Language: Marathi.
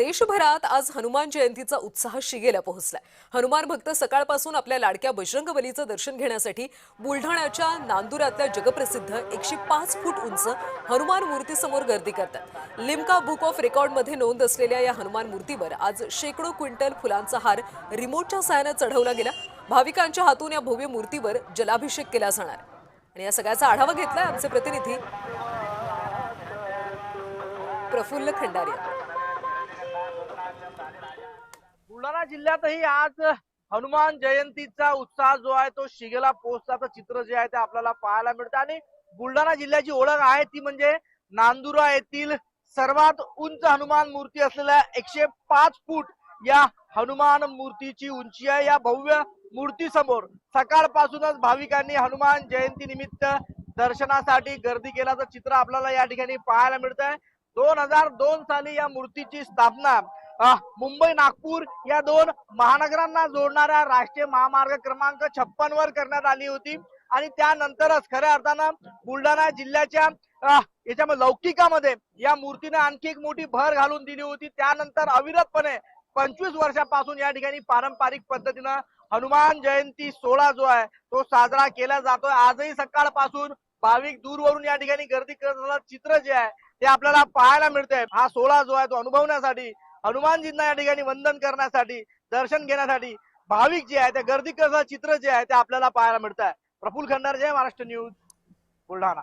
देशभरात आज हनुमान जयंतीचा उत्साह शिगेला पोहोचलाय। हनुमान भक्त सकाळपासून आपल्या लाडक्या बजरंगबलीचं दर्शन घेण्यासाठी बुलढाण्याच्या नांदुरातल्या जगप्रसिद्ध 105 फूट उंच हनुमान मूर्तीसमोर गर्दी करतात। लिम्का बुक ऑफ रेकॉर्डमध्ये नोंद असलेल्या या हनुमान मूर्तीवर आज शेकडो क्विंटल फुलांचा हार रिमोटच्या साहाय्याने चढवला गेला। भाविकांच्या हातून या भव्य मूर्तीवर जलाभिषेक केला जाणार आणि या सगळ्याचा आढावा घेतलाय आमचे प्रतिनिधी प्रफुल्ल खंडारिया। बुलढाणा जिल्ह्यातही आज हनुमान जयंतीचा उत्साह जो आहे तो शिगेला पोहोचल्याचं चित्र जे आहे ते आपल्याला पाहायला मिळतं आणि बुलढाणा जिल्ह्याची ओळख आहे ती म्हणजे नांदुरा येथील सर्वात उंच हनुमान मूर्ती असलेल्या 105 फूट या हनुमान मूर्तीची उंची आहे। या भव्य मूर्ती समोर सकाळपासूनच भाविकांनी हनुमान जयंती निमित्त दर्शनासाठी गर्दी केल्याचं चित्र आपल्याला या ठिकाणी पाहायला मिळत आहे। 2002 साली या मूर्तीची स्थापना मुंबई नागपूर या दोन महानगरांना जोडणाऱ्या राष्ट्रीय महामार्ग क्रमांक 56 वर करण्यात आली होती आणि त्यानंतरच खऱ्या अर्थानं बुलढाणा जिल्ह्याच्या याच्यामध्ये लौकिकामध्ये या मूर्तीने आणखी एक मोठी भर घालून दिली होती। त्यानंतर अविरतपणे 25 वर्षापासून या ठिकाणी पारंपरिक पद्धतीनं हनुमान जयंती सोहळा जो आहे तो साजरा केला जातोय। आजही सकाळपासून भाविक दूरवरून या ठिकाणी गर्दी करत असलेलं चित्र जे आहे ते आपल्याला पाहायला मिळतंय। हा सोहळा जो आहे तो अनुभवण्यासाठी हनुमानजींना या ठिकाणी वंदन करण्यासाठी दर्शन घेण्यासाठी भाविक जे आहे ते गर्दी करत चित्र जे आहे ते आपल्याला पाहायला मिळत आहे। प्रफुल्ल खंडारिया, महाराष्ट्र न्यूज, बुलढाणा।